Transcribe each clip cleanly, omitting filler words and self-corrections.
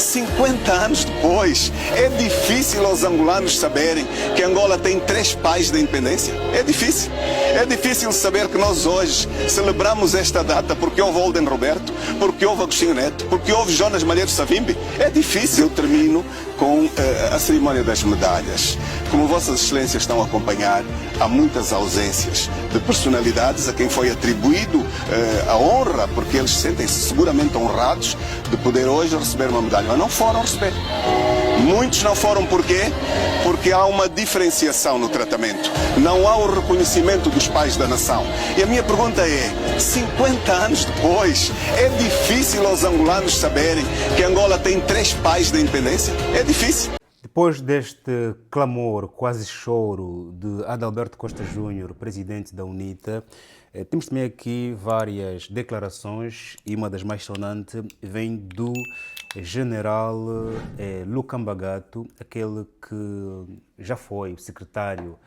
50 anos depois, é difícil aos angolanos saberem que Angola tem 3 pais da independência? É difícil. É difícil saber que nós hoje celebramos esta data porque houve Holden Roberto, porque houve Agostinho Neto, porque houve Jonas Malheiro Savimbi. É difícil. Eu termino com a cerimónia das medalhas. Como Vossas Excelências estão a acompanhar, há muitas ausências de personalidades a quem foi atribuído a honra, porque eles sentem-se seguramente honrados de poder hoje receber uma medalha, mas não foram receber. Muitos não foram porquê? Porque há uma diferenciação no tratamento. Não há o reconhecimento dos pais da nação. E a minha pergunta é, 50 anos depois, é difícil aos angolanos saberem que Angola tem 3 pais da independência? É difícil. Depois deste clamor, quase choro, de Adalberto Costa Júnior, presidente da UNITA, temos também aqui várias declarações e uma das mais sonantes vem do general Lukamba Gato, aquele que já foi o secretário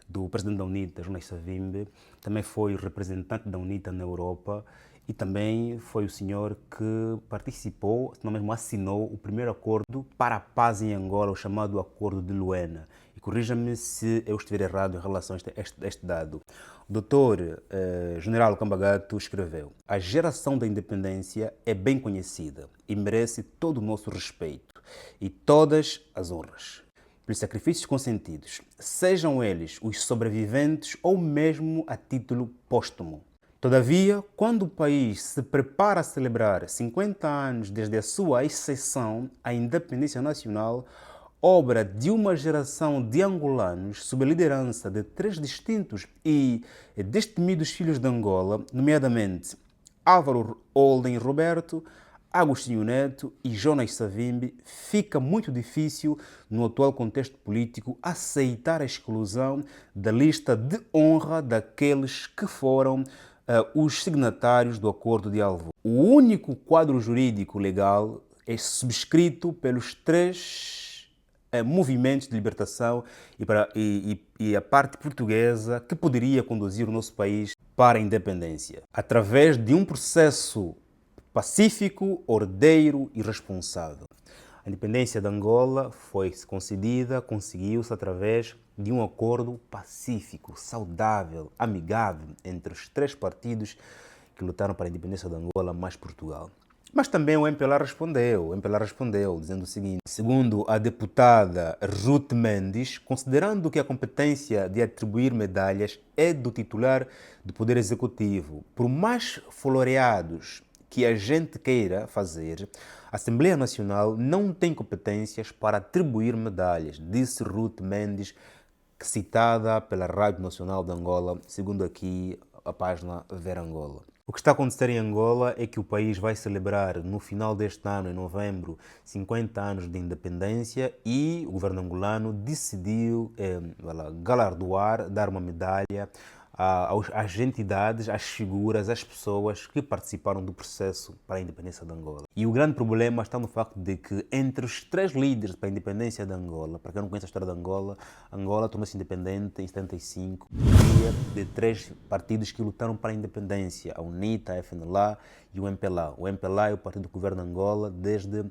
do presidente da UNITA, Jonas Savimbi, também foi o representante da UNITA na Europa e também foi o senhor que participou, se não mesmo assinou, o primeiro acordo para a paz em Angola, o chamado Acordo de Luena. E corrija-me se eu estiver errado em relação a este dado. O doutor general Cambagato escreveu: a geração da independência é bem conhecida e merece todo o nosso respeito e todas as honras pelos sacrifícios consentidos, sejam eles os sobreviventes ou mesmo a título póstumo. Todavia, quando o país se prepara a celebrar 50 anos desde a sua exceção à independência nacional, obra de uma geração de angolanos sob a liderança de 3 distintos e destemidos filhos de Angola, nomeadamente Álvaro Holden Roberto, Agostinho Neto e Jonas Savimbi, fica muito difícil, no atual contexto político, aceitar a exclusão da lista de honra daqueles que foram os signatários do Acordo de Alvor. O único quadro jurídico legal é subscrito pelos 3 movimentos de libertação e a parte portuguesa que poderia conduzir o nosso país para a independência, através de um processo pacífico, ordeiro e responsável. A independência de Angola foi concedida, conseguiu-se através de um acordo pacífico, saudável, amigável entre os 3 partidos que lutaram para a independência de Angola, mais Portugal. Mas também o MPLA respondeu dizendo o seguinte: segundo a deputada Ruth Mendes, considerando que a competência de atribuir medalhas é do titular do Poder Executivo, por mais floreados que a gente queira fazer, a Assembleia Nacional não tem competências para atribuir medalhas, disse Ruth Mendes, citada pela Rádio Nacional de Angola, segundo aqui a página Ver Angola. O que está a acontecer em Angola é que o país vai celebrar no final deste ano, em novembro, 50 anos de independência e o governo angolano decidiu galardoar, dar uma medalha às entidades, às figuras, às pessoas que participaram do processo para a independência de Angola. E o grande problema está no facto de que entre os 3 líderes para a independência de Angola, para quem não conhece a história de Angola, Angola tornou-se independente em 75, de 3 partidos que lutaram para a independência, a UNITA, a FNLA e o MPLA. O MPLA é o partido que governa Angola desde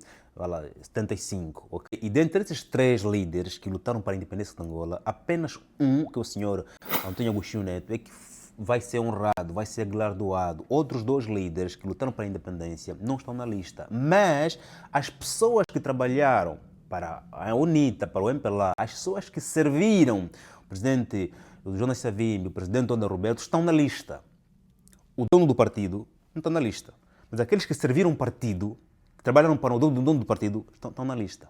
75. Okay? E dentre esses 3 líderes que lutaram para a independência de Angola, apenas um, que é o senhor Antônio Agostinho Neto, é que vai ser honrado, vai ser galardoado. Outros 2 líderes que lutaram para a independência não estão na lista. Mas as pessoas que trabalharam para a UNITA, para o MPLA, as pessoas que serviram o presidente Jonas Savimbi, o presidente Holden Roberto, estão na lista. O dono do partido não está na lista. Mas aqueles que serviram o partido, que trabalharam para o dono do partido, estão na lista.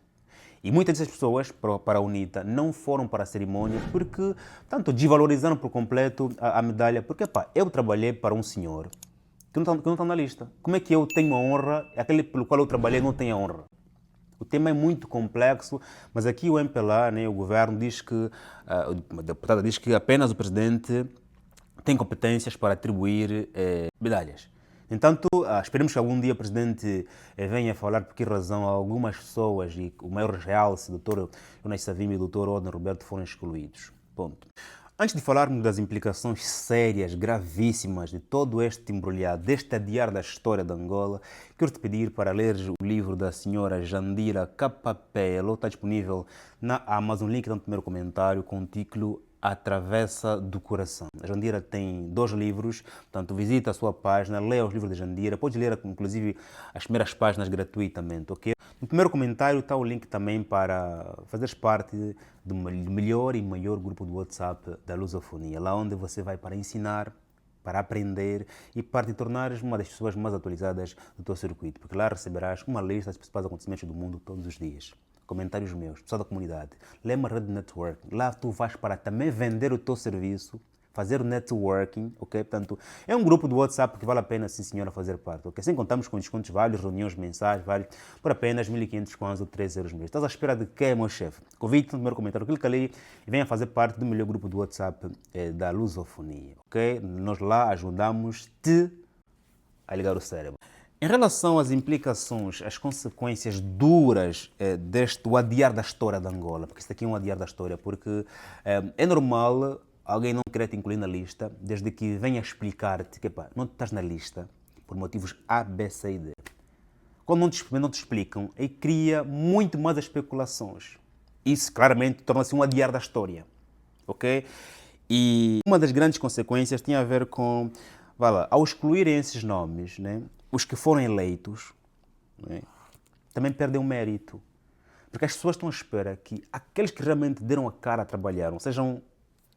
E muitas dessas pessoas, para a UNITA, não foram para a cerimónia porque, tanto, desvalorizaram por completo a medalha. Porque, eu trabalhei para um senhor que não está na lista. Como é que eu tenho a honra, aquele pelo qual eu trabalhei não tem a honra? O tema é muito complexo, mas aqui o MPLA, o governo, diz que, a deputada diz que apenas o presidente tem competências para atribuir medalhas. Entanto, esperemos que algum dia o presidente venha falar por que razão algumas pessoas e o maior realce, o Dr. Jonas Savimbi e o Dr. Holden Roberto, foram excluídos. Ponto. Antes de falarmos das implicações sérias, gravíssimas de todo este embrulhado, deste adiar da história de Angola, quero te pedir para leres o livro da senhora Jandira Capapelo, está disponível na Amazon, link no primeiro comentário, com o título A Travessa do Coração. A Jandira tem 2 livros, portanto visita a sua página, leia os livros da Jandira, pode ler inclusive as primeiras páginas gratuitamente, ok? No primeiro comentário está o link também para fazeres parte do melhor e maior grupo do WhatsApp da Lusofonia, lá onde você vai para ensinar, para aprender e para te tornares uma das pessoas mais atualizadas do teu circuito, porque lá receberás uma lista dos principais acontecimentos do mundo todos os dias. Comentários meus, pessoal da comunidade, Lema Red Network, lá tu vais para também vender o teu serviço, fazer o networking, ok? Portanto, é um grupo do WhatsApp que vale a pena, sim senhora, fazer parte, ok? Assim contamos com descontos vários, reuniões mensais, vários, por apenas 1.500 kwanza ou 3 euros mês. Estás à espera de quê, meu chefe? Convite no primeiro comentário, clica ali e venha fazer parte do melhor grupo do WhatsApp da Lusofonia, ok? Nós lá ajudamos-te a ligar o cérebro. Em relação às implicações, às consequências duras o adiar da história de Angola, porque isso aqui é um adiar da história, porque é normal alguém não querer te incluir na lista, desde que venha explicar-te que não estás na lista por motivos A, B, C e D. Quando não te explicam, aí cria muito mais especulações. Isso claramente torna-se um adiar da história, ok? E uma das grandes consequências tem a ver com, ao excluírem esses nomes, né, os que foram eleitos, né, também perdem o mérito. Porque as pessoas estão à espera que aqueles que realmente deram a cara, trabalharam, sejam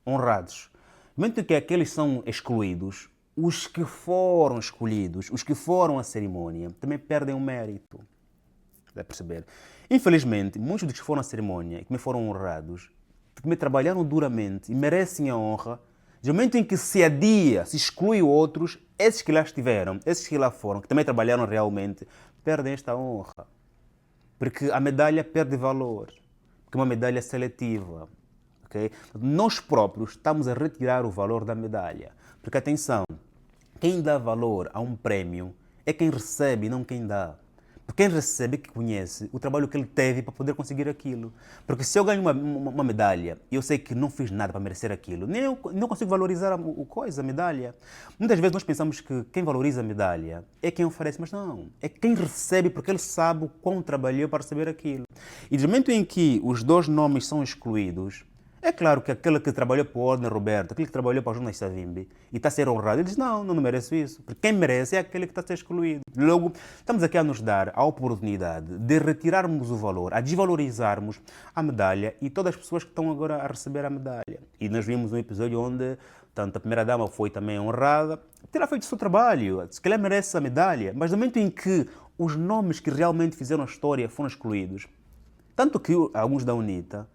honrados. No momento que aqueles são excluídos, os que foram escolhidos, os que foram à cerimónia, também perdem o mérito. Vai perceber? Infelizmente, muitos dos que foram à cerimónia e que também foram honrados, que também trabalharam duramente e merecem a honra, no momento em que se adia, se exclui outros, esses que lá estiveram, esses que lá foram, que também trabalharam realmente, perdem esta honra. Porque a medalha perde valor, porque é uma medalha seletiva. Okay? Nós próprios estamos a retirar o valor da medalha. Porque, atenção, quem dá valor a um prémio é quem recebe, não quem dá. Porque quem recebe é que conhece o trabalho que ele teve para poder conseguir aquilo. Porque se eu ganho uma medalha e eu sei que não fiz nada para merecer aquilo, nem eu não consigo valorizar a medalha. Muitas vezes nós pensamos que quem valoriza a medalha é quem oferece, mas não. É quem recebe porque ele sabe o quão trabalhou para receber aquilo. E no momento em que os 2 nomes são excluídos, é claro que aquele que trabalhou para o Ordem Roberto, aquele que trabalhou para o Jonas Savimbi e está a ser honrado, ele diz, não mereço isso. Porque quem merece é aquele que está a ser excluído. Logo, estamos aqui a nos dar a oportunidade de retirarmos o valor, a desvalorizarmos a medalha e todas as pessoas que estão agora a receber a medalha. E nós vimos um episódio onde tanto a primeira-dama foi também honrada, terá feito o seu trabalho, se calhar merece a medalha, mas no momento em que os nomes que realmente fizeram a história foram excluídos, tanto que alguns da UNITA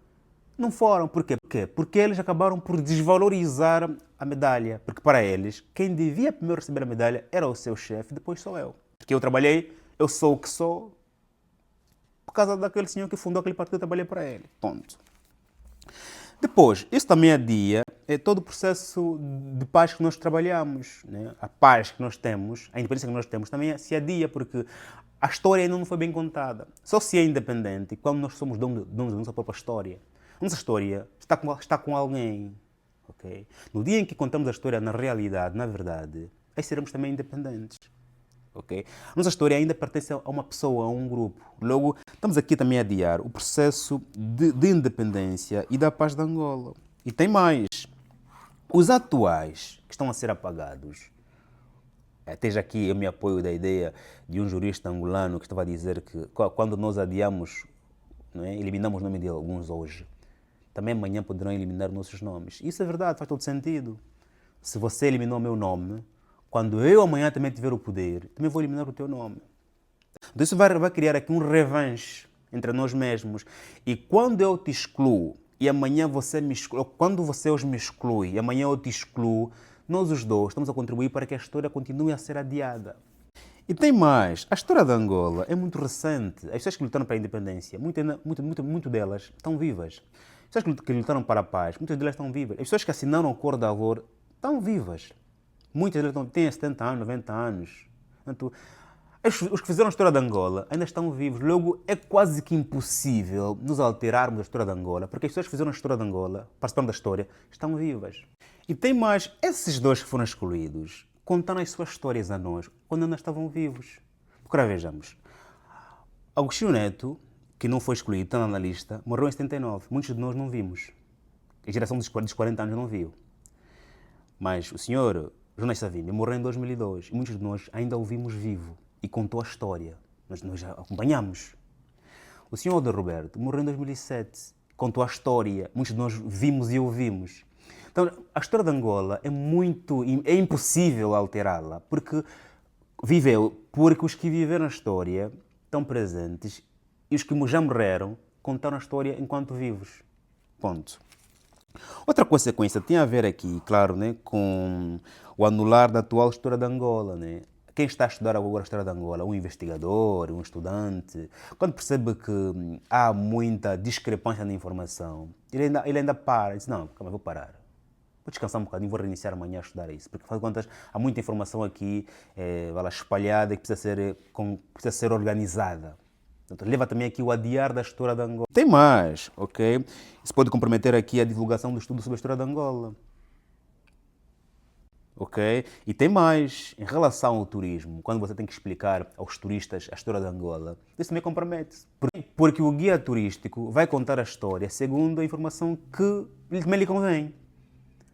não foram. Por quê? Porque eles acabaram por desvalorizar a medalha. Porque para eles, quem devia primeiro receber a medalha era o seu chefe, depois sou eu. Porque eu trabalhei, eu sou o que sou, por causa daquele senhor que fundou aquele partido, eu trabalhei para ele. Ponto. Depois, isso também adia todo o processo de paz que nós trabalhamos. Né? A paz que nós temos, a independência que nós temos, também se adia, porque a história ainda não foi bem contada. Só se é independente quando nós somos donos da nossa própria história. Nossa história está com alguém, ok? No dia em que contamos a história na realidade, na verdade, aí seremos também independentes, ok? Nossa história ainda pertence a uma pessoa, a um grupo. Logo, estamos aqui também a adiar o processo de independência e da paz de Angola. E tem mais. Os atuais que estão a ser apagados, até já aqui eu me apoio da ideia de um jurista angolano que estava a dizer que quando nós adiamos, não é, eliminamos o nome de alguns hoje, também amanhã poderão eliminar nossos nomes. Isso é verdade, faz todo sentido. Se você eliminou o meu nome, quando eu amanhã também tiver o poder, também vou eliminar o teu nome. Então isso vai criar aqui um revanche entre nós mesmos. E quando eu te excluo e amanhã você me exclui, ou quando você hoje me exclui e amanhã eu te excluo, nós os dois estamos a contribuir para que a história continue a ser adiada. E tem mais, a história de Angola é muito recente. As pessoas que lutaram para a independência, muito delas estão vivas. As pessoas que lutaram para a paz, muitas delas estão vivas. As pessoas que assinaram o Acordo de Alvor estão vivas. Muitas delas têm 70 anos, 90 anos. Portanto, Os que fizeram a história de Angola ainda estão vivos. Logo, é quase que impossível nos alterarmos a história de Angola, porque as pessoas que fizeram a história de Angola, participando da história, estão vivas. E tem mais, esses dois que foram excluídos contaram as suas histórias a nós quando ainda estavam vivos. Porque agora vejamos, Agostinho Neto, que não foi excluído, está na lista, morreu em 79. Muitos de nós não vimos. A geração dos 40 anos não viu. Mas o senhor Jonas Savimbi morreu em 2002 e muitos de nós ainda o vimos vivo e contou a história. Nós já acompanhamos. O senhor Aldo Roberto morreu em 2007, contou a história. Muitos de nós vimos e ouvimos. Então, a história de Angola é impossível alterá-la, porque os que viveram a história estão presentes e os que já morreram contaram a história enquanto vivos. Ponto. Outra consequência tem a ver aqui, claro, né, com o anular da atual história de Angola. Né? Quem está a estudar agora a história de Angola, um investigador, um estudante, quando percebe que há muita discrepância na informação, ele ainda para, diz, não, calma, vou parar. Vou descansar um bocadinho, vou reiniciar amanhã a estudar isso. Porque, afinal de contas, há muita informação aqui espalhada e que precisa ser organizada. Portanto, leva também aqui o adiar da história de Angola. Tem mais, ok? Isso pode comprometer aqui a divulgação do estudo sobre a história de Angola. Ok? E tem mais, em relação ao turismo, quando você tem que explicar aos turistas a história de Angola, isso também compromete-se. Porque o guia turístico vai contar a história segundo a informação que também lhe convém.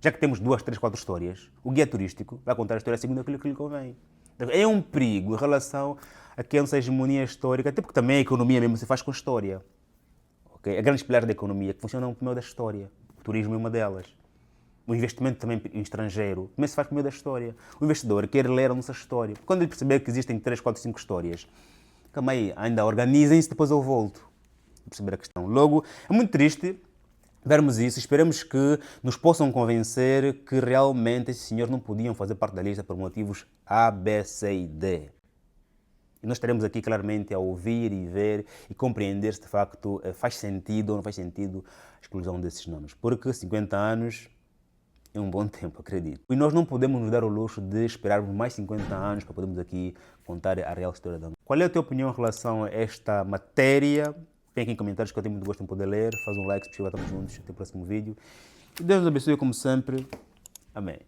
Já que temos 2, 3, 4 histórias, o guia turístico vai contar a história segundo aquilo que lhe convém. É um perigo em relação a que essa hegemonia histórica, até porque também a economia mesmo se faz com história. Okay? Há grandes pilares da economia que funcionam por meio da história. O turismo é uma delas. O investimento também em estrangeiro também se faz por meio da história. O investidor quer ler a nossa história. Quando ele perceber que existem 3, 4, 5 histórias, calma aí, ainda organizem-se, depois eu volto a perceber a questão. Logo, é muito triste vermos isso, esperamos que nos possam convencer que realmente esses senhores não podiam fazer parte da lista por motivos A, B, C e D. E nós estaremos aqui claramente a ouvir e ver e compreender se de facto faz sentido ou não faz sentido a exclusão desses nomes. Porque 50 anos é um bom tempo, acredito. E nós não podemos nos dar o luxo de esperarmos mais 50 anos para podermos aqui contar a real história da Angola. Qual é a tua opinião em relação a esta matéria? Põe aqui em comentários que eu tenho muito gosto em poder ler. Faz um like, se possível, estamos juntos. Até o próximo vídeo. E Deus nos abençoe como sempre. Amém.